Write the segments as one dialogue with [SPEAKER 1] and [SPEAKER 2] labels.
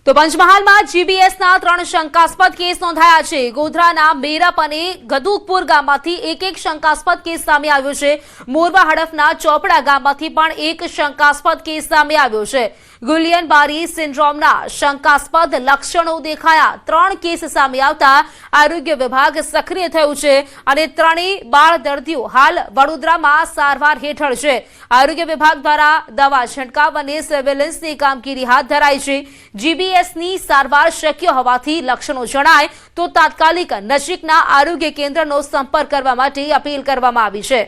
[SPEAKER 1] તો પંચમહાલમાં જીબીએસના 3 શંકાસ્પદ કેસ નોંધાયા છે। ગોધરાના મેરપ અને ગદુકપુર ગામમાંથી એક શંકાસ્પદ કેસ સામે આવ્યો છે। મોરવા હડફના ચોપડા ગામમાંથી પણ એક શંકાસ્પદ કેસ સામે આવ્યો છે। ગુલિયન બારી સિન્ડ્રોમના શંકાસ્પદ લક્ષણો દેખાયા। 3 કેસ સામે આવતા આરોગ્ય વિભાગ સક્રિય થયું છે અને 3 બાળ દર્દીઓ હાલ વડોદરામાં સારવાર હેઠળ છે। આરોગ્ય વિભાગ દ્વારા દવા છંટકાવ અને સર્વેલન્સની કામગીરી હાથ ધરાઈ છે। જીબીએસની સારવાર શક્ય હોવાથી લક્ષણો જણાય તો તાત્કાલિક નજીકના આરોગ્ય કેન્દ્રનો સંપર્ક કરવા માટે અપીલ કરવામાં આવી છે।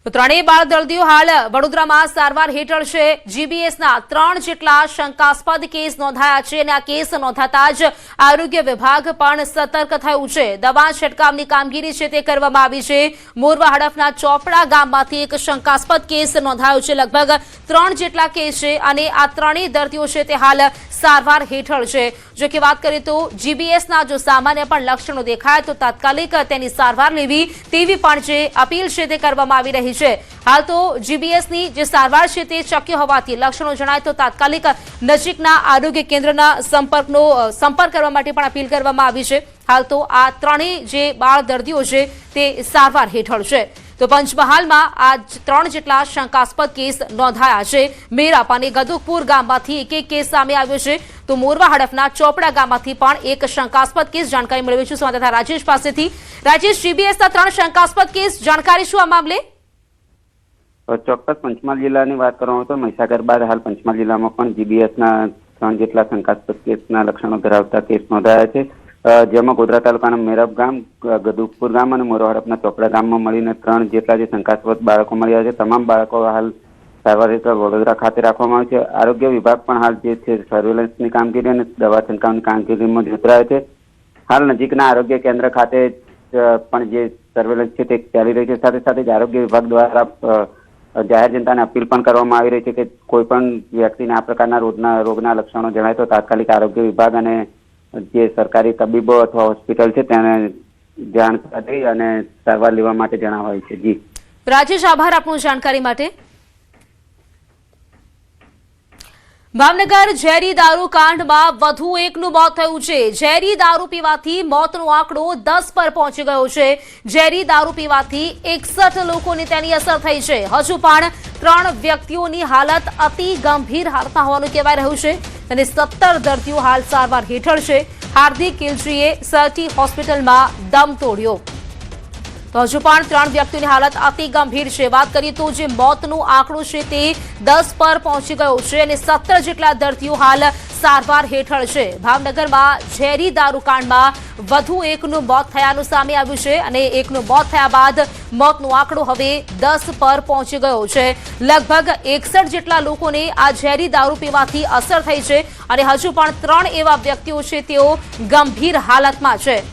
[SPEAKER 1] ત્રણેય બાળ દર્દીઓ હાલ વડોદરામાં સારવાર હેઠળ છે। જીબીએસના 3 જેટલા શંકાસ્પદ કેસ નોંધાયા છે અને આ કેસ નોંધાતા જ આરોગ્ય વિભાગ પણ સતર્ક થયું છે। દવા છંટકાવની કામગીરી છે તે કરવામાં આવી છે। મોરવા હડફના ચોપડા ગામમાંથી એક શંકાસ્પદ કેસ નોંધાયો છે। લગભગ 3 જેટલા કેસ છે અને આ ત્રણેય દર્દીઓ છે તે હાલ સારવાર હેઠળ છે। જો કે વાત કરીએ તો જીબીએસના જો સામાન્ય પણ લક્ષણો દેખાય તો તાત્કાલિક તેની સારવાર લેવી તેવી પણ જે અપીલ છે તે કરવામાં આવી રહી છે। હાલ તો જીબીએસની જે સારવાર છે તે શક્ય હોવાથી લક્ષણો જણાય તો તાત્કાલિક નજીકના આરોગ્ય કેન્દ્રના સંપર્ક કરવા માટે પણ અપીલ કરવામાં આવી છે। હાલ તો આ ત્રણેય જે બાળ દર્દીઓ છે તે સારવાર હેઠળ છે। તો પંચમહાલમાં આ 3 જેટલા શંકાસ્પદ કેસ નોંધાયા છે। મેરપ અને ગદુકપુર ગામમાંથી એક કેસ સામે આવ્યો છે તો મોરવા હડફના ચોપડા ગામમાંથી પણ એક શંકાસ્પદ કેસ જાણકારી મેળવી છે। સંવાદદાતા રાજેશ પાસેથી। રાજેશ, જીબીએસના 3 શંકાસ્પદ કેસ જાણકારી શું આ મામલે?
[SPEAKER 2] ચોક્કસ પંચમહાલ જિલ્લાની વાત કરવામાં તો મહીસાગર બાદ હાલ પંચમહાલ જિલ્લામાં પણ જીબીએસના 3 જેટલા શંકાસ્પદ કેસના લક્ષણો ધરાવતા કેસ નોંધાયા છે। જેમાં ગોધરા તાલુકાના મેરપ ગામ, ગદુકપુર ગામ અને મોરવા હડફના ચોપડા ગામમાં મળીને 3 જેટલા જે શંકાસ્પદ બાળકો મળ્યા છે। તમામ બાળકો હાલ સારવાર હેઠળ વડોદરા ખાતે રાખવામાં આવે છે। આરોગ્ય વિભાગ પણ હાલ જે છે સર્વેલન્સની કામગીરી અને દવા છંટકાવની કામગીરીમાં જોતરાયો છે। હાલ નજીકના આરોગ્ય કેન્દ્ર ખાતે પણ જે સર્વેલન્સ છે તે ચાલી રહી છે। સાથે સાથે જ આરોગ્ય વિભાગ દ્વારા જાહેર જનતાને અપીલ પણ કરવામાં આવી રહી છે કે કોઈ પણ વ્યક્તિને આ પ્રકારના રોગના લક્ષણો જણાય તો તાત્કાલિક આરોગ્ય વિભાગ અને જે સરકારી તબીબો અથવા હોસ્પિટલ છે તેને જાણ કરી અને સારવાર લેવા માટે જણાવાયું છે। જી
[SPEAKER 1] રાજેશ, આભાર આપની જાણકારી માટે। ભાવનગર ઝેરી દારૂ કાંડમાં વધુ એકનું મોત થયું છે। ઝેરી દારૂ પીવાથી મોતનો આંકડો 10 પર પહોંચી ગયો છે। ઝેરી દારૂ પીવાથી 61 લોકોને તેની અસર થઈ છે। હજુ પણ 3 વ્યક્તિઓની હાલત અતિ ગંભીર હાલતમાં હોવાનું કહેવાય રહ્યું છે અને 17 દર્દીઓ હાલ સારવાર હેઠળ છે। હાર્દિક કિલજીએ સરટી હોસ્પિટલમાં દમ તોડ્યો તો હજુ પણ 3 વ્યક્તિઓની હાલત અતિ ગંભીર છે। વાત કરીએ તો જે મોતનો આંકડો છે તે 10 પર પહોંચી ગયો છે અને 17 જેટલા દર્દીઓ હાલ સારવાર હેઠળ છે। ભાવનગરમાં ઝેરી દારૂ કાંડમાં વધુ એકનું મોત થયાનું સામે આવ્યું છે અને એકનું મોત થયા બાદ મોતનો આંકડો હવે 10 પર પહોંચી ગયો છે। લગભગ 61 જેટલા લોકોને આ ઝેરી દારૂ પીવાથી અસર થઈ છે અને હજુ પણ 3 એવા વ્યક્તિઓ છે તેઓ ગંભીર હાલતમાં છે।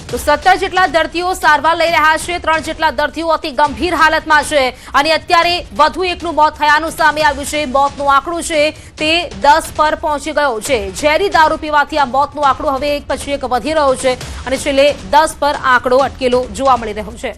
[SPEAKER 1] તો 17 જેટલા દર્દીઓ સારવાર લઈ રહ્યા છે, 3 જેટલા દર્દીઓ અતિ ગંભીર હાલતમાં છે અને અત્યારે વધુ એકનું મોત થયાનું સામે આવ્યું છે। મોતનો આંકડો છે તે 10 પર પહોંચી ગયો છે। ઝેરી દારૂ પીવાથી આ મોતનો આંકડો હવે એક પછી એક વધી રહ્યો છે અને છેલ્લે 10 પર આંકડો અટકેલો જોવા મળી રહ્યો છે।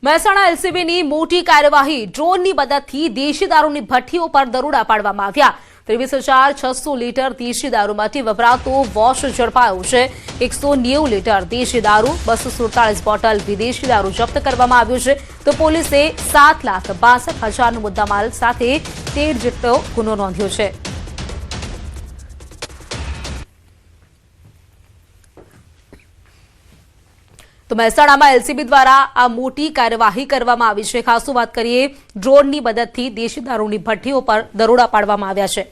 [SPEAKER 1] મહેસાણા એલસીબીની મોટી કાર્યવાહી। ડ્રોનની મદદથી દેશી દારૂની ભઠ્ઠીઓ પર દરોડા પાડવામાં આવ્યા। 23,600 લીટર દેશી દારૂમાંથી વપરાતો વોશ ઝડપાયો છે। 190 લીટર દેશી દારૂ, 247 બોટલ વિદેશી દારૂ જપ્ત કરવામાં આવ્યો છે તો પોલીસે 7,62,000નો મુદ્દામાલ સાથે 13 જેટલો ગુનો નોંધ્યો છે। તો મહેસાણામાં એલસીબી દ્વારા આ મોટી કાર્યવાહી કરવામાં આવી છે। ખાસ વાત કરીએ ડ્રોનની મદદથી દેશી દારૂની ભઠ્ઠીઓ પર દરોડા પાડવામાં આવ્યા છે।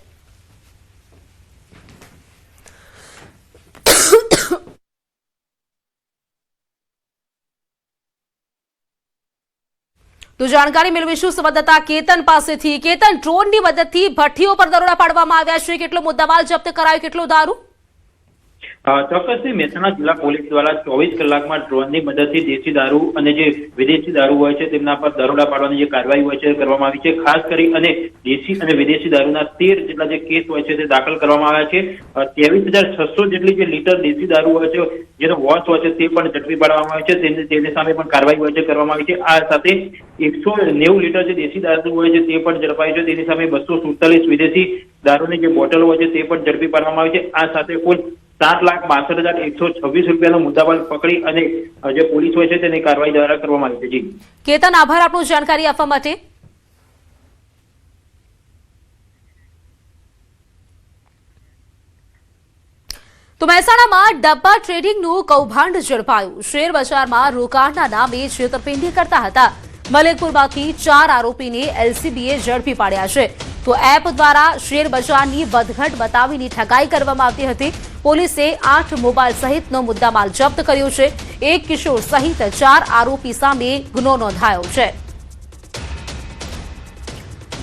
[SPEAKER 1] તો જાણકારી મેળવીશું સંવાદદાતા કેતન પાસેથી। કેતન, ડ્રોનની મદદથી ભઠ્ઠીઓ પર દરોડા પાડવામાં આવ્યા છે, કેટલો મુદ્દામાલ જપ્ત કરાયો, કેટલો દારૂ?
[SPEAKER 3] ચોક્કસથી મહેસાણા જિલ્લા પોલીસ દ્વારા 24 કલાકમાં ડ્રોનની મદદથી દેશી દારૂ અને જે વિદેશી દારૂ હોય છે તેમના પર દરોડા પાડવાની જે કાર્યવાહી હોય છે કરવામાં આવી છે. ખાસ કરી અને દેશી અને વિદેશી દારૂના 13 જેટલા જે કેસ હોય છે તે દાખલ કરવામાં આવ્યા છે. 23,600 જેટલી જે લીટર દેશી દારૂ હોય છે જેનો વોચ હોય છે તે પણ ઝડપી પાડવામાં આવે છે. તેની સામે પણ કાર્યવાહી હોય છે કરવામાં આવી છે. આ સાથે 190 લીટર જે દેશી દારૂ હોય છે તે પણ ઝડપાય છે. તેની સામે 247 વિદેશી દારૂની જે બોટલ હોય છે તે પણ ઝડપી પાડવામાં આવી છે. આ સાથે કુલ 7,62,126 રૂપિયાનો મુદ્દામાલ પકડી અને જે પોલીસ હોય છે તેની કાર્યવાહી દ્વારા કરવામાં આવી છે. જી
[SPEAKER 1] કેતન, આભાર આપનો જાણકારી આપવા માટે. તો મહેસાણામાં ડબ્બા ટ્રેડિંગનું કૌભાંડ ઝડપાયું. શેર બજારમાં રોકાણના નામે છેતરપિંડી કરતા હતા. મલેકપુરમાંથી 4 આરોપીને એલસીબીએ ઝડપી પાડ્યા છે. તો એપ દ્વારા શેર બજારની વધઘટ બતાવીને ઠગાઈ કરવામાં આવતી હતી. પોલીસે 8 મોબાઈલ સહિતનો મુદ્દામાલ જપ્ત કર્યો છે. એક કિશોર સહિત 4 આરોપી સામે ગુનો નોંધાયો છે.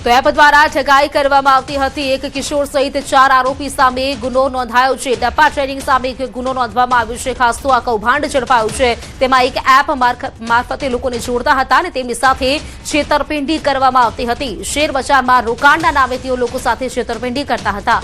[SPEAKER 1] તો એપ દ્વારા ઠગાઈ કરવામાં આવતી હતી. એક કિશોર સહિત 4 આરોપી સામે ગુનો નોંધાયો છે. ડબ્બા ટ્રેડિંગ સામે ગુનો નોંધવામાં આવ્યો છે. ખાસ તો આ કૌભાંડ ઝડપાયું છે. તેમાં એક એપ મારફતે લોકોને જોડતા હતા અને તેમની સાથે છેતરપિંડી કરવામાં આવતી હતી. શેર બજારમાં રોકાણના નામે તેઓ લોકો સાથે છેતરપિંડી કરતા હતા.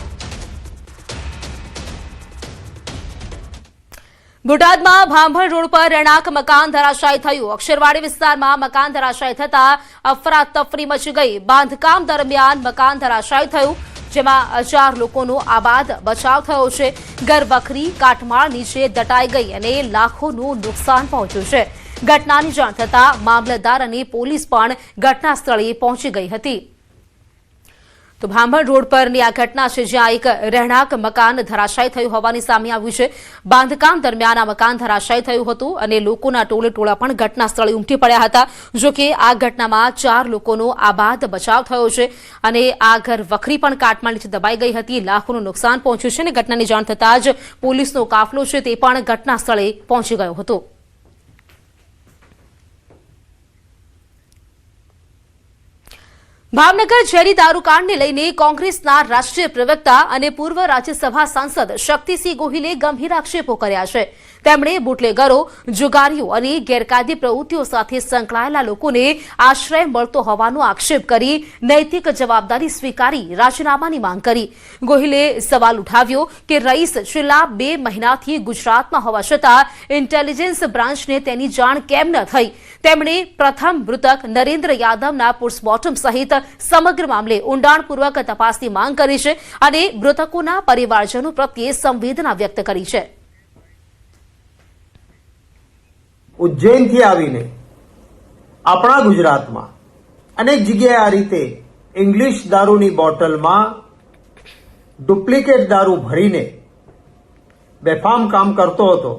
[SPEAKER 1] બોટાદમાં ભાંભણ રોડ પર રહેણાંક મકાન ધરાશાયી થયું. અક્ષરવાડી વિસ્તારમાં મકાન ધરાશાયી થતા અફરાતફરી મચી ગઈ. બાંધકામ દરમિયાન મકાન ધરાશાયી થયું, જેમાં 4 લોકોનો આબાદ બચાવ થયો છે. ઘર વખરી કાટમાળ નીચે દટાઈ ગઈ અને લાખોનું નુકસાન પહોંચ્યું છે. ઘટનાની જાણ થતાં મામલતદાર અને પોલીસ પણ ઘટના સ્થળે પહોંચી ગઈ હતી. તો ભાંભણ રોડ પરની આ ઘટના છે, જ્યાં એક રહેણાંક મકાન ધરાશાયી થયું હોવાની સામે આવ્યું છે. બાંધકામ દરમિયાન આ મકાન ધરાશાયી થયું હતું અને લોકોના ટોળે પણ ઘટના સ્થળે ઉમટી પડ્યા હતા. જો કે આ ઘટનામાં 4 લોકોનો આબાદ બચાવ થયો છે અને આ ઘર વખરી પણ કાટમાળ નીચે દબાઈ ગઈ હતી. લાખોનું નુકસાન પહોંચ્યું છે અને ઘટનાની જાણ થતાં જ પોલીસનો કાફલો છે તે પણ ઘટના સ્થળે પહોંચી ગયો હતો. ભાવનગર ઝેરી દારૂકાંડને લઈને કોંગ્રેસના રાષ્ટ્રીય પ્રવક્તા અને પૂર્વ રાજ્યસભા સાંસદ શક્તિસિંહ ગોહિલે ગંભીર આક્ષેપો કર્યા છે. તેમણે બુટલેગરો, જુગારીઓ અને ગેરકાયદે પ્રવૃત્તિઓ સાથે સંકળાયેલા લોકોને આશ્રય મળતો હોવાનો આક્ષેપ કરી નૈતિક જવાબદારી સ્વીકારી રાજીનામાની માંગ કરી. ગોહિલે સવાલ ઉઠાવ્યો કે રઈસ છેલ્લા 2 મહિનાથી ગુજરાતમાં હોવા છતાં ઇન્ટેલિજન્સ બ્રાન્ચને તેની જાણ કેમ ન થઈ. તેમણે પ્રથમ મૃતક નરેન્દ્ર યાદવના પોસ્ટમોર્ટમ સહિત સમગ્ર મામલે ઊંડાણપૂર્વક તપાસની માંગ કરી છે અને મૃતકોના પરિવારજનો પ્રત્યે સંવેદના વ્યક્ત કરી છે.
[SPEAKER 4] ઉજ્જૈનથી આવીને આપણા ગુજરાતમાં અનેક જગ્યાએ આ રીતે ઇંગ્લિશ દારૂની બોટલમાં ડુપ્લિકેટ દારૂ ભરીને બેફામ કામ કરતો હતો.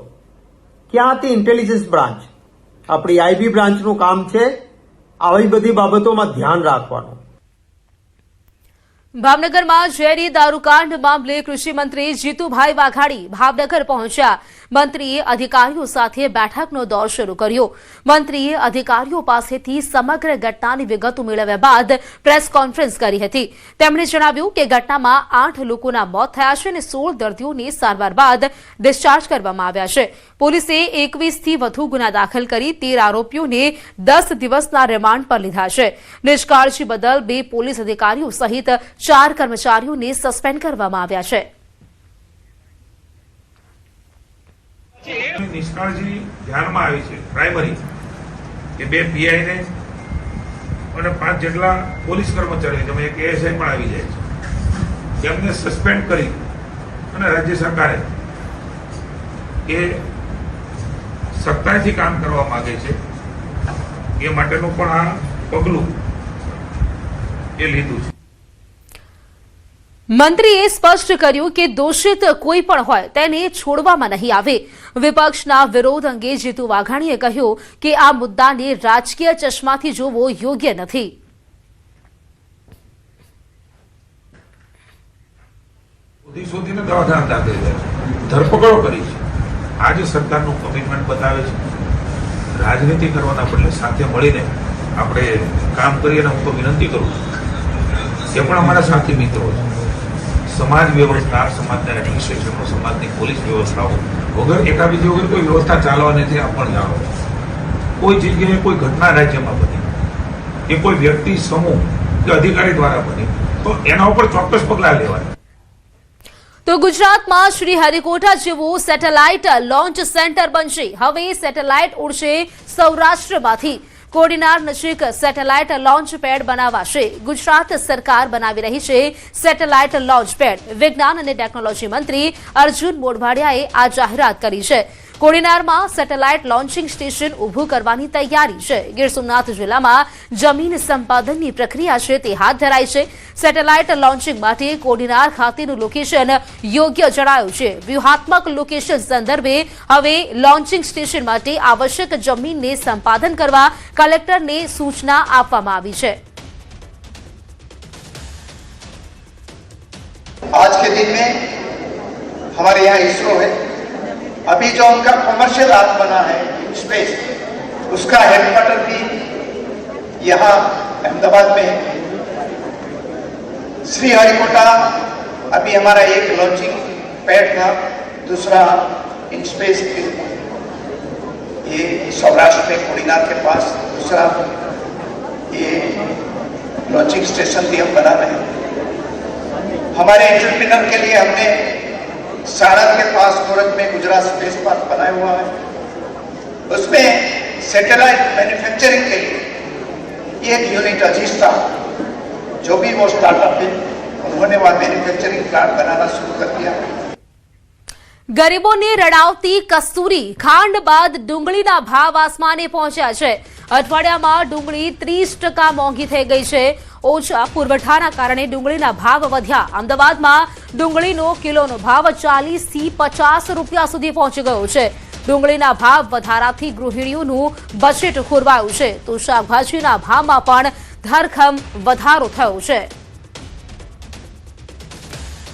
[SPEAKER 4] ક્યાં હતી ઇન્ટેલિજન્સ બ્રાન્ચ? આપણી આઈબી બ્રાન્ચનું કામ છે આવી બધી બાબતોમાં ધ્યાન રાખવાનું.
[SPEAKER 1] ભાવનગરમાં ઝેરી દારૂકાંડ મામલે કૃષિમંત્રી જીતુભાઈ વાઘાણી ભાવનગર પહોંચ્યા. મંત્રીએ અધિકારીઓ સાથે બેઠકનો દોર શરૂ કર્યો. મંત્રીએ અધિકારીઓ પાસેથી સમગ્ર ઘટનાની વિગતો મેળવ્યા બાદ પ્રેસ કોન્ફરન્સ કરી હતી. તેમણે જણાવ્યું કે ઘટનામાં 8 લોકોના મોત થયા છે અને 16 દર્દીઓને સારવાર બાદ ડિસ્ચાર્જ કરવામાં આવ્યા છે. પોલીસે 21થી વધુ ગુના દાખલ કરી 13 આરોપીઓને 10 દિવસના રિમાન્ડ પર લીધા છે. નિષ્કાળજી બદલ 2 પોલીસ અધિકારીઓ સહિત 4 કર્મચારીઓને સસ્પેન્ડ કરવામાં આવ્યા છે.
[SPEAKER 5] નિષ્કાળજી ધ્યાનમાં આવી છે પ્રાઇમરી કે 2 પીઆઈને અને 5 જેટલા પોલીસ કર્મચારીઓ, જેમાં એક એએસઆઈ પણ આવી જાય છે, તેમને સસ્પેન્ડ કરી અને રાજ્ય સરકારે એ સખ્તાઈથી કામ કરવા માંગે છે એ માટેનું પણ આ પગલું એ લીધું છે.
[SPEAKER 1] મંત્રીએ સ્પષ્ટ કર્યું કે દોષિત કોઈ પણ હોય તેને છોડવામાં નહીં આવે. વિપક્ષના વિરોધ અંગે જીતુ વાઘાણીએ કહ્યું કે આ મુદ્દાને રાજકીય ચશ્માથી જોવો યોગ્ય નથી.
[SPEAKER 5] શોધીને દવાખાના દાખલ કર્યા છે, ધરપકડો કરી છે. આજે સરકારનું કમિટમેન્ટ બતાવે છે. રાજનીતિ કરવાના બદલે સાથે મળીને આપણે કામ કરીએ. અને હું તો વિનંતી કરું છું, એ પણ અમારા સાથી મિત્રો છે, સમાજ વ્યવસ્થા, સમાજના એડમિનિસ્ટ્રેશનો, સમાજની પોલીસ વ્યવસ્થાઓ વગર એકાબીજી વગર કોઈ વ્યવસ્થા ચાલવા નથી. આપ પણ જાણો કોઈ જગ્યાએ કોઈ ઘટના રાજ્યમાં બની કે કોઈ વ્યક્તિ, સમૂહ કે અધિકારી દ્વારા બની તો એના ઉપર ચોક્કસ પગલાં લેવાય.
[SPEAKER 1] તો ગુજરાતમાં શ્રી હરિકોટા જેવું સેટેલાઇટ લોન્ચ સેન્ટર બનશે. હવે સેટેલાઇટ ઉડશે સૌરાષ્ટ્રમાંથી. કોડીનાર નજીક સેટેલાઇટ લોન્ચ પેડ બનાવાશે. ગુજરાત સરકાર બનાવી રહી છે સેટેલાઇટ લોન્ચ પેડ. વિજ્ઞાન અને ટેકનોલોજી મંત્રી અર્જુન મોઢવાડિયાએ આ જાહેરાત કરી છે. કોડીનારમાં સેટેલાઇટ લોન્ચિંગ સ્ટેશન ઊભું કરવાની તૈયારી છે. ગીર સોમનાથ જિલ્લામાં જમીન સંપાદનની પ્રક્રિયા છે તે હાથ ધરાઈ છે. સેટેલાઇટ લોન્ચિંગ માટે કોડીનાર ખાતેનું લોકેશન યોગ્ય જણાયું છે. વ્યૂહાત્મક લોકેશન સંદર્ભે હવે લોન્ચિંગ સ્ટેશન માટે આવશ્યક જમીનને સંપાદન કરવા કલેક્ટરને સૂચના આપવામાં આવી છે.
[SPEAKER 6] आज के दिन में हमारे यहाँ इसरो है, अभी जो उनका कमर्शियल हाथ बना है स्पेस, उसका हेडक्वार्टर भी यहाँ अहमदाबाद में है. श्री हरिकोटा अभी हमारा एक लॉन्चिंग पैड था, दूसरा इन स्पेस ये सौराष्ट्र में कोडीनार के पास दूसरा ये लॉन्चिंग स्टेशन भी हम बना रहे हैं. हमारे एंटरप्रेन्योर के लिए हमने सारण के पास कोरज में गुजरात स्पेस पार्क बनाया हुआ है. उसमें सैटेलाइट मैन्युफैक्चरिंग के लिए एक यूनिट अजीज था, जो भी वो स्टार्टअप है उन्होंने वहाँ मैन्युफैक्चरिंग प्लांट बनाना शुरू कर दिया.
[SPEAKER 1] ગરીબોને રડાવતી કસ્તુરી. ખાંડ બાદ ડુંગળીના ભાવ આસમાને પહોંચ્યા છે. અઠવાડિયામાં ડુંગળી 30% મોંઘી થઈ ગઈ છે. ઓછા પુરવઠાના કારણે ડુંગળીના ભાવ વધ્યા. અમદાવાદમાં ડુંગળીનો કિલોનો ભાવ 40 થી 50 રૂપિયા સુધી પહોંચી ગયો છે. ડુંગળીના ભાવ વધારાથી ગૃહિણીઓનું બજેટ ખોરવાયું છે. તો શાકભાજીના ભાવમાં પણ ધરખમ વધારો થયો છે.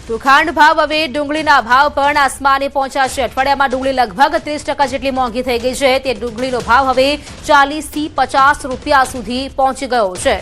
[SPEAKER 1] તો ખાંડ ભાવ હવે ડુંગળીના ભાવ પણ આસમાને પહોંચ્યા છે. અઠવાડિયામાં ડુંગળી લગભગ 30% જેટલી મોંઘી થઈ ગઈ છે. તે ડુંગળીનો ભાવ હવે 40 થી 50 રૂપિયા સુધી પહોંચી ગયો છે.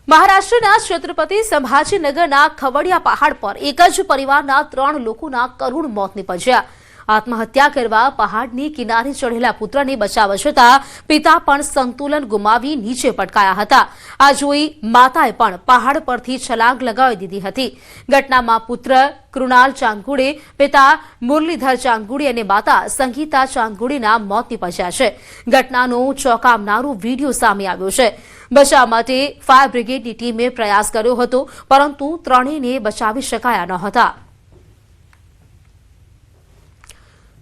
[SPEAKER 1] મહારાષ્ટ્રના છત્રપતિ સંભાજીનગરના ખવડિયા પહાડ પર એક જ પરિવારના 3 લોકોના કરુણ મોત નીપજ્યા. આત્મહત્યા કરવા પહાડની કિનારે ચઢેલા પુત્રને બચાવવા છતાં પિતા પણ સંતુલન ગુમાવી નીચે પટકાયા હતા. આ જોઈ માતાએ પણ પહાડ પરથી છલાંગ લગાવી દીધી હતી. ઘટનામાં પુત્ર કૃણાલ ચાંગુડે, પિતા મુરલીધર ચાંગુડે અને માતા સંગીતા ચાંગુડેના મોત નીપજ્યા છે. ઘટનાનો ચોંકાવનારો વીડિયો સામે આવ્યો છે. બચાવ માટે ફાયર બ્રિગેડની ટીમે પ્રયાસ કર્યો હતો, પરંતુ ત્રણેયને બચાવી શકાયા નહોતા.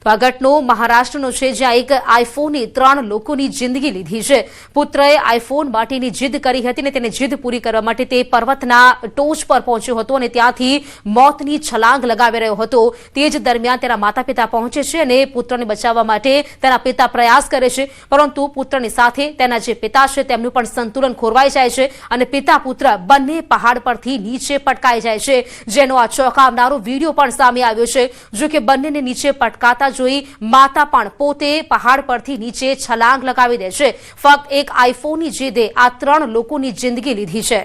[SPEAKER 1] તો આ ઘટનો મહારાષ્ટ્રનો છે, જ્યાં એક આઈફોને 3 લોકોની જિંદગી લીધી છે. પુત્રએ આઈફોન માટેની જીદ કરી હતી અને તેને જીદ પૂરી કરવા માટે તે પર્વતના ટોચ પર પહોંચ્યો હતો અને ત્યાંથી મોતની છલાંગ લગાવી રહ્યો હતો. તે જ દરમિયાન તેના માતા પિતા પહોંચે છે અને પુત્રને બચાવવા માટે તેના પિતા પ્રયાસ કરે છે, પરંતુ પુત્રની સાથે તેના જે પિતા છે તેમનું પણ સંતુલન ખોરવાઈ જાય છે અને પિતા પુત્ર બંને પહાડ પરથી નીચે પટકાઈ જાય છે, જેનો આ ચોંકાવનારો વીડિયો પણ સામે આવ્યો છે. જો કે બંનેને નીચે પટકાતા જોઈ માતા પણ પોતે પહાડ પરથી નીચે છલાંગ લગાવી દે છે. ફક્ત એક આઈફોનની જીદે આ 3 લોકોની જિંદગી લીધી છે.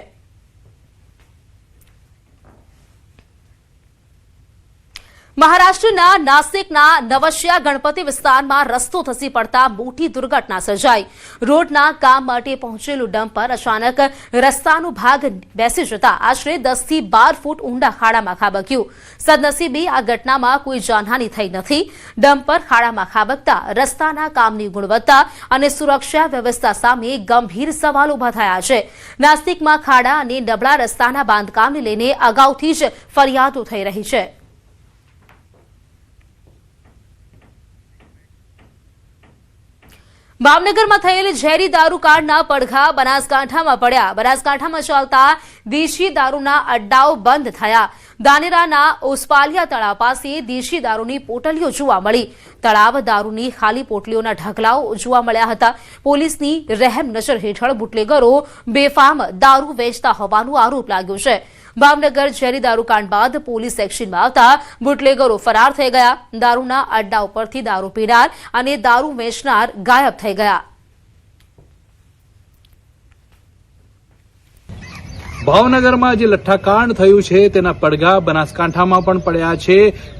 [SPEAKER 1] મહારાષ્ટ્રના નાસિકના નવશિયા ગણપતિ વિસ્તારમાં રસ્તો ધસી પડતા મોટી દુર્ઘટના સર્જાઈ. રોડના કામ માટે પહોંચેલું ડમ્પર અચાનક રસ્તાનો ભાગ બેસી જતા આશરે 10 થી 12 ફૂટ ઊંડા ખાડામાં ખાબક્યું. સદનસીબે આ ઘટનામાં કોઈ જાનહાની થઈ નથી. ડમ્પર ખાડામાં ખાબકતા રસ્તાના કામની ગુણવત્તા અને સુરક્ષા વ્યવસ્થા સામે ગંભીર સવાલો ઉભા થયા છે. નાસિકમાં ખાડા અને નબળા રસ્તાના બાંધકામને લઈને અગાઉથી જ ફરિયાદો થઈ રહી છે. ભાવનગરમાં થયેલ ઝેરી દારૂ કાંડના પડઘા બનાસકાંઠામાં પડ્યા. બનાસકાંઠામાં ચાલતા દેશી દારૂના અડ્ડાઓ બંધ થયા. દાનેરાના ઓસ્પાલિયા તળાવ પાસે દેશી દારૂની પોટલીઓ જોવા મળી. તળાવ દારૂની ખાલી પોટલીઓના ઢગલાઓ જોવા મળ્યા હતા. પોલીસની રહેમ નજર હેઠળ બુટલેગરો બેફામ દારૂ વેચતા હોવાનો આરોપ લાગ્યો છે. ભાવનગર ઝેરી દારૂકાંડ બાદ પોલીસ એક્શનમાં આવતા બુટલેગરો ફરાર થઈ ગયા. દારૂના અડ્ડા ઉપરથી દારૂ પીનાર અને દારૂ વેચનાર ગાયબ થઈ ગયા.
[SPEAKER 7] ભાવનગરમાં જે લઠ્ઠાકાંડ થયું છે તેના પડઘા બનાસકાંઠામાં પણ પડ્યા છે.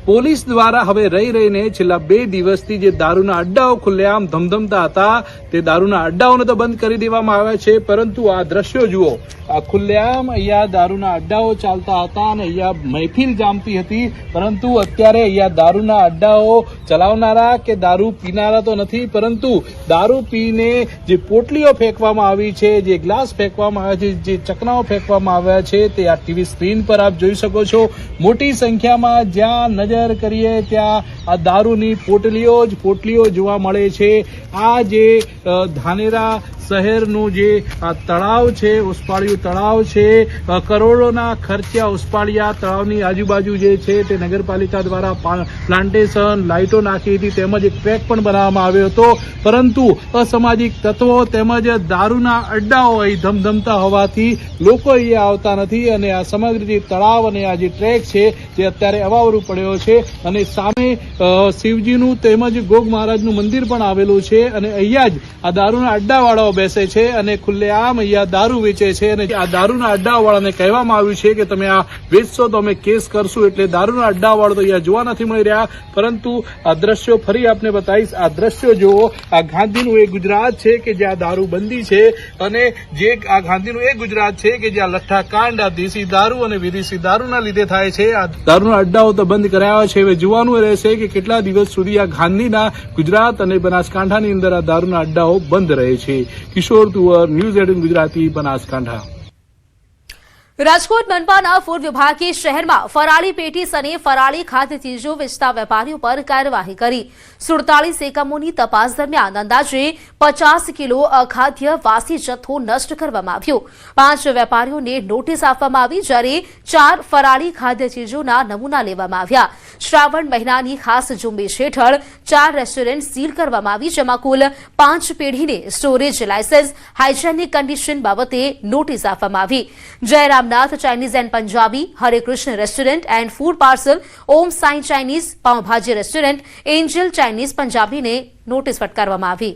[SPEAKER 7] પોલીસ દ્વારા હવે રહીને છેલ્લા 2 દિવસથી જે દારૂના અડ્ડાઓ ખુલ્લેઆમ ધમધમતા હતા તે દારૂના અડ્ડાઓને તો બંધ કરી દેવામાં આવ્યા છે, પરંતુ આ દ્રશ્યો જુઓ. આ ખુલ્લેઆમ અહીંયા દારૂના અડ્ડાઓ ચાલતા હતા અને અહીંયા મહેફિલ જામતી હતી, પરંતુ અત્યારે અહીંયા દારૂના અડ્ડાઓ ચલાવનારા કે દારૂ પીનારા તો નથી, પરંતુ દારૂ પીને જે પોટલીઓ ફેંકવામાં આવી છે, જે ગ્લાસ ફેંકવામાં આવ્યા છે, જે ચકનાઓ ફેંકવામાં આવ્યા છે તે આ ટીવી સ્ક્રીન પર આપ જોઈ શકો છો. મોટી સંખ્યામાં જ્યાં નજર કરીએ ત્યાં આ દારૂની પોટલીઓ જોવા મળે છે. આ જે ધાનેરા શહેરનું જે આ તળાવ છે, ઉસ્પાળિયું તળાવ છે, કરોડોના ખર્ચે ઉસ્પાળિયા તળાવની આજુબાજુ જે છે તે નગરપાલિકા દ્વારા પ્લાન્ટેશન લાઇટો નાખી હતી, તેમજ એક ટ્રેક પણ બનાવવામાં આવ્યો હતો, પરંતુ અસામાજિક તત્વો તેમજ દારૂના અડ્ડાઓ અહીં ધમધમતા હોવાથી લોકો અહીંયા આવતા નથી અને આ સમગ્ર જે તળાવ અને આ જે ટ્રેક છે તે અત્યારે અવાવરું પડ્યો છે. અને સામે શિવજીનું તેમજ ગોગ મહારાજનું મંદિર પણ આવેલું છે અને અહીંયા જ આ દારૂના અડ્ડાવાળાઓ બેસે છે અને ખુલ્લેઆમ અહીંયા દારૂ વેચે છે. અને આ દારૂના અડ્ડાવાળાને કહેવામાં આવ્યું છે કે તમે આ વેચશો તો અમે કેસ કરશું, એટલે દારૂના અડ્ડાવાળો તો અહીંયા જોવા નથી મળી રહ્યા. પરંતુ આ દ્રશ્યો ફરી આપને બતાવીશ. આ દ્રશ્યો જુઓ, આ ગાંધીનું એ ગુજરાત છે કે જ્યાં દારૂ બંધી છે અને જે આ ગાંધીનું એ ગુજરાત છે કે જ્યાં લઠ્ઠાકાંડ આ દેશી દારૂ અને વિદેશી દારૂના લીધે થાય છે. આ દારૂના અડ્ડાઓ તો બંધ કરાયા છે, હવે જોવાનું રહેશે કે કેટલા દિવસ સુધી આ ગાંધીના ગુજરાત અને બનાસકાંઠાની અંદર આ દારૂના અડ્ડાઓ બંધ રહે છે. કિશોર તુવર, ન્યૂઝ 18 ગુજરાતી, બનાસકાંઠા.
[SPEAKER 1] રાજકોટ મનપાના ફૂડ વિભાગે શહેરમાં ફરાળી પેટીસ અને ફરાળી ખાદ્ય ચીજો વેચતા વેપારીઓ પર કાર્યવાહી કરી. 47 એકમોની તપાસ દરમિયાન અંદાજે 50 કિલો અખાદ્ય વાસી જથ્થો નષ્ટ કરવામાં આવ્યો. 5 વેપારીઓને નોટિસ આપવામાં આવી, જ્યારે 4 ફરાળી ખાદ્ય ચીજોના નમૂના લેવામાં આવ્યા. શ્રાવણ મહિનાની ખાસ ઝુંબેશ હેઠળ 4 રેસ્ટોરન્ટ સીલ કરવામાં આવી, જેમાં કુલ 5 પેઢીને સ્ટોરેજ લાયસન્સ, હાઇજેનિક કન્ડિશન બાબતે નોટિસ આપવામાં આવી. Jayramnath Chinese and Punjabi, Hare Krishna restaurant and food parcel, Om Sai Chinese, pav bhaji restaurant, Angel Chinese પંજાબીને નોટિસ ફટકારવામાં આવી.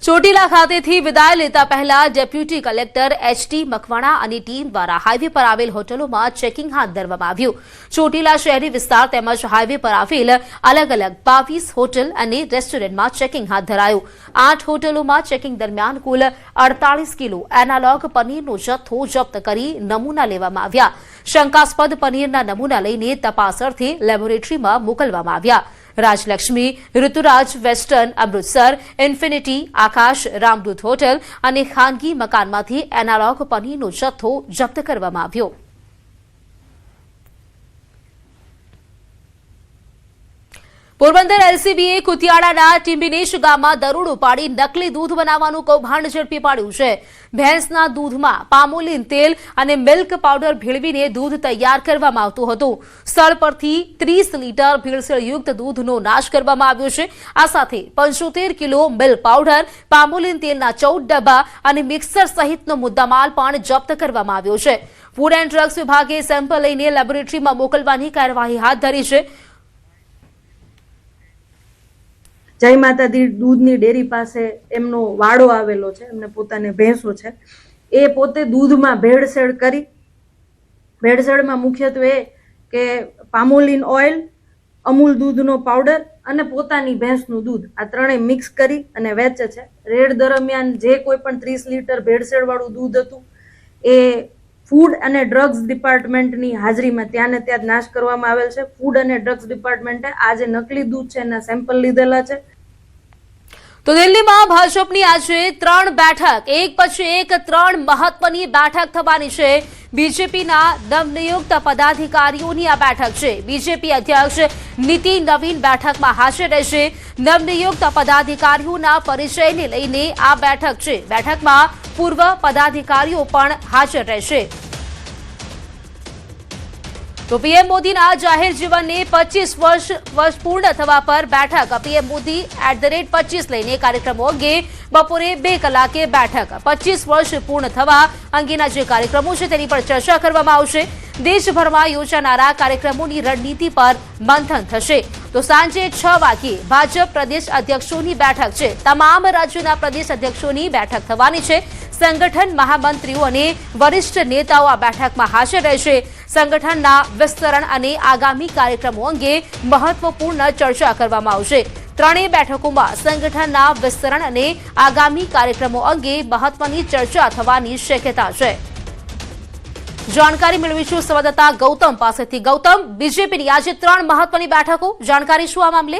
[SPEAKER 1] ચોટીલા ખાતેથી વિદાય લેતા પહેલા ડેપ્યુટી કલેક્ટર એચ.ટી. મકવાણા અને ટીમ દ્વારા હાઇવે પર આવેલ હોટલોમાં ચેકિંગ હાથ ધરવામાં આવ્યું. ચોટીલા શહેરી વિસ્તાર તેમજ હાઇવે પર આવેલ અલગ અલગ 22 હોટલ અને રેસ્ટોરન્ટમાં ચેકિંગ હાથ ધરાયું. 8 હોટલોમાં ચેકિંગ દરમિયાન કુલ 48 કિલો એનાલોગ પનીરનો જથ્થો જપ્ત કરી નમૂના લેવામાં આવ્યા. શંકાસ્પદ પનીરના નમૂના લઈને તપાસ અર્થે લેબોરેટરીમાં મોકલવામાં આવ્યા. રાજલક્ષ્મી, ઋતુરાજ વેસ્ટર્ન, અમૃતસર, ઇન્ફિનિટી, આકાશ, રામદૂત હોટલ અને ખાનગી મકાનમાંથી એનાલોગ પનીરનો જથ્થો જપ્ત કરવામાં આવ્યો. પોરબંદર એલસીબીએ કુતિયાળાના ટીમ્બીનેશ ગામમાં દરોડો પાડી નકલી દૂધ બનાવવાનું કૌભાંડ ઝડપી પાડ્યું છે. ભેંસના દૂધમાં પામોલિન તેલ અને મિલ્ક પાવડર ભેળવીને દૂધ તૈયાર કરવામાં આવતું હતું. સ્થળ પરથી 30 લીટર ભેળસેળયુક્ત દૂધનો નાશ કરવામાં આવ્યો છે. આ સાથે 75 કિલો મિલ્ક પાવડર, પામોલિન તેલના 14 ડબ્બા અને મિક્સર સહિતનો મુદ્દામાલ પણ જપ્ત કરવામાં આવ્યો છે. ફૂડ એન્ડ ડ્રગ્સ વિભાગે સેમ્પલ લઈને લેબોરેટરીમાં મોકલવાની કાર્યવાહી હાથ ધરી છે.
[SPEAKER 8] જય માતાજી દૂધની ડેરી પાસે એમનો વાડો આવેલો છે, એમને પોતાને ભેંસો છે. એ પોતે દૂધમાં ભેળસેળ કરી, ભેળસેળમાં મુખ્યત્વે કે પામોલિન ઓઇલ, અમૂલ દૂધનો પાવડર અને પોતાની ભેંસનું દૂધ, આ ત્રણેય મિક્સ કરી અને વેચે છે. રેડ દરમિયાન જે કોઈ પણ 30 લીટર ભેળસેળવાળું દૂધ હતું એ ફૂડ અને ડ્રગ્સ ડિપાર્ટમેન્ટની હાજરીમાં ત્યાં ને ત્યાં નાશ કરવામાં આવેલ છે. ફૂડ અને ડ્રગ્સ ડિપાર્ટમેન્ટે આ જે નકલી દૂધ છે એના સેમ્પલ લીધેલા છે.
[SPEAKER 1] તો દિલ્હીમાં ભાજપની આજે 3 બેઠક, એક પછી એક 3 મહત્વની બેઠક થવાની છે. બીજેપીના નવનિયુક્ત પદાધિકારીઓની આ બેઠક છે. બીજેપી અધ્યક્ષ નીતિન નવીન બેઠકમાં હાજર રહેશે. નવનિયુક્ત પદાધિકારીઓના પરિચયને લઈને આ બેઠક છે. બેઠકમાં પૂર્વ પદાધિકારીઓ પણ હાજર રહેશે. તો પીએમ મોદીના જાહેર જીવનને 25 વર્ષ પૂર્ણ થવા પર બેઠક પીએમ મોદી @ 25 લઈને કાર્યક્રમો અંગે બપોરે 2 કલાકે બેઠક 25 વર્ષ પૂર્ણ થવા અંગેના જે કાર્યક્રમો છે તેની પર ચર્ચા કરવામાં આવશે. દેશભરમાં યોજાનારા કાર્યક્રમોની રણનીતિ પર મંથન થશે. તો સાંજે 6 વાગ્યે ભાજપ પ્રદેશ અધ્યક્ષોની બેઠક છે. તમામ રાજ્યોના પ્રદેશ અધ્યક્ષોની બેઠક થવાની છે. સંગઠન મહામંત્રીઓ અને વરિષ્ઠ નેતાઓ આ બેઠકમાં હાજર રહેશે. સંગઠનના વિસ્તરણ અને આગામી કાર્યક્રમો અંગે મહત્વપૂર્ણ ચર્ચા કરવામાં આવશે. ત્રણેય બેઠકોમાં સંગઠનના વિસ્તરણ અને આગામી કાર્યક્રમો અંગે મહત્વની ચર્ચા થવાની શક્યતા છે. જાણકારી મેળવીશું સંવાદદાતા ગૌતમ પાસેથી. ગૌતમ, બીજેપીની આજે 3 મહત્વની બેઠકો, જાણકારી શું આ મામલે?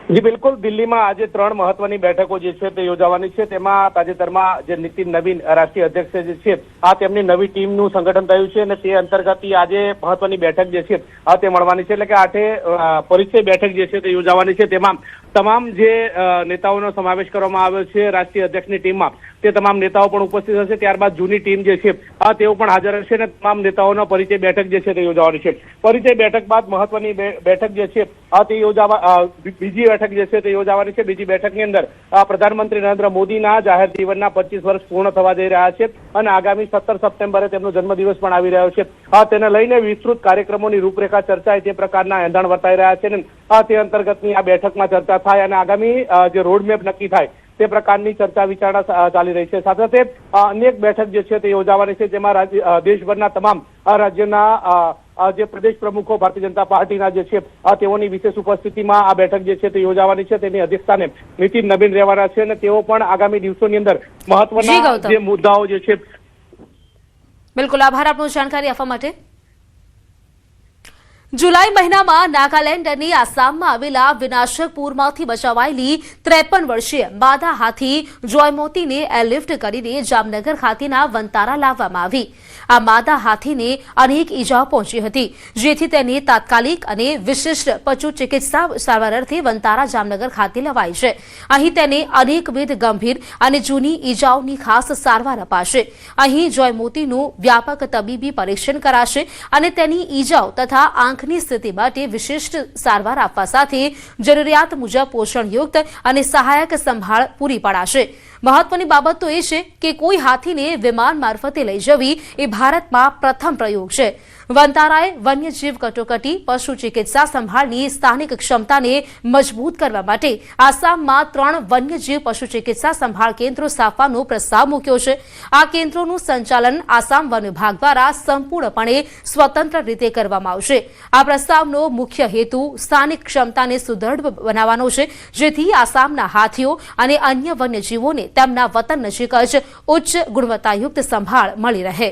[SPEAKER 9] જી બિલકુલ, દિલ્હીમાં આજે 3 મહત્વની બેઠકો જે છે તે યોજાવાની છે. તેમાં તાજેતરમાં જે નીતિન નવીન રાષ્ટ્રીય અધ્યક્ષ જે છે આ તેમની નવી ટીમનું સંગઠન થયું છે અને તે અંતર્ગત આજે મહત્વની બેઠક જે છે આ તે મળવાની છે. એટલે કે 8 પરિચય બેઠક જે છે તે યોજાવાની છે. તેમાં તમામ જે નેતાઓનો સમાવેશ કરવામાં આવ્યો છે રાષ્ટ્રીય અધ્યક્ષની ટીમમાં, તે તમામ નેતાઓ પણ ઉપસ્થિત હશે. ત્યારબાદ જૂની ટીમ જે છે તેઓ પણ હાજર હશે અને તમામ નેતાઓનો પરિચય બેઠક જે છે તે યોજાવાની છે. પરિચય બેઠક બાદ મહત્વની બેઠક જે છે તે બીજી બેઠક જે છે તે યોજાવાની છે. બીજી બેઠકની અંદર પ્રધાનમંત્રી નરેન્દ્ર મોદીના જાહેર જીવનના 25 વર્ષ પૂર્ણ થવા જઈ રહ્યા છે અને આગામી 17 સપ્ટેમ્બરે તેમનો જન્મદિવસ પણ આવી રહ્યો છે. તેને લઈને વિસ્તૃત કાર્યક્રમોની રૂપરેખા ચર્ચાય તે પ્રકારના એંધાણ વર્તાઈ રહ્યા છે અને તે અંતર્ગતની આ બેઠકમાં ચર્ચા થાય અને આગામી જે રોડમેપ નક્કી થાય તે પ્રકારની ચર્ચા વિચારણા ચાલી રહી છે. સાથે સાથે અનેક બેઠક જે છે તે યોજાવાની છે, જેમાં દેશભરના તમામ રાજ્યના જે પ્રદેશ પ્રમુખો ભારતીય જનતા પાર્ટીના જે છે તેઓની વિશેષ ઉપસ્થિતિમાં આ બેઠક જે છે તે યોજાવાની છે. તેની અધ્યક્ષતાને નીતિન નવીન રહેવાના છે અને તેઓ પણ આગામી દિવસોની અંદર મહત્વના જે મુદ્દાઓ જે છે.
[SPEAKER 1] બિલકુલ, આભાર આપનો જાણકારી આપવા માટે. જુલાઈ મહિનામાં નાગાલેન્ડ અને આસામમાં આવેલા વિનાશક પૂરમાંથી બચાવાયેલી 53 વર્ષીય માદા હાથી જોયમોતીને એરલિફ્ટ કરીને જામનગર ખાતેના વંતારા લાવવામાં આવી. આ માદા હાથીને અનેક ઈજાઓ પહોંચી હતી, જેથી તેને તાત્કાલિક અને વિશિષ્ટ પશુ ચિકિત્સા સારવાર અર્થે વંતારા જામનગર ખાતે લવાઈ છે. અહીં તેને અનેકવિધ ગંભીર અને જૂની ઈજાઓની ખાસ સારવાર અપાશે. અહીં જોયમોતીનું વ્યાપક તબીબી પરીક્ષણ કરાશે અને તેની ઈજાઓ તથા આંખની સ્થિતિ માટે વિશિષ્ટ સારવાર આપવા સાથે જરૂરિયાત મુજબ પોષણયુક્ત અને સહાયક સંભાળ પૂરી પડાશે. મહત્વની બાબત તો એ છે કે કોઈ હાથીને વિમાન મારફતે લઈ જવી એ ભારતમાં પ્રથમ પ્રયોગ છે. વંતારાએ વન્યજીવ કટોકટી પશુ ચિકિત્સા સંભાળની સ્થાનિક ક્ષમતાને મજબૂત કરવા માટે આસામમાં 3 વન્યજીવ પશુ ચિકિત્સા સંભાળ કેન્દ્રો સ્થાપવાનો પ્રસ્તાવ મૂક્યો છે. આ કેન્દ્રોનું સંચાલન આસામ વન વિભાગ દ્વારા સંપૂર્ણપણે સ્વતંત્ર રીતે કરવામાં આવશે. આ પ્રસ્તાવનો મુખ્ય હેતુ સ્થાનિક ક્ષમતાને સુદૃઢ બનાવવાનો છે, જેથી આસામના હાથીઓ અને અન્ય વન્યજીવોને તેમના વતન નજીક જ ઉચ્ચ ગુણવત્તાયુક્ત સંભાળ મળી રહે.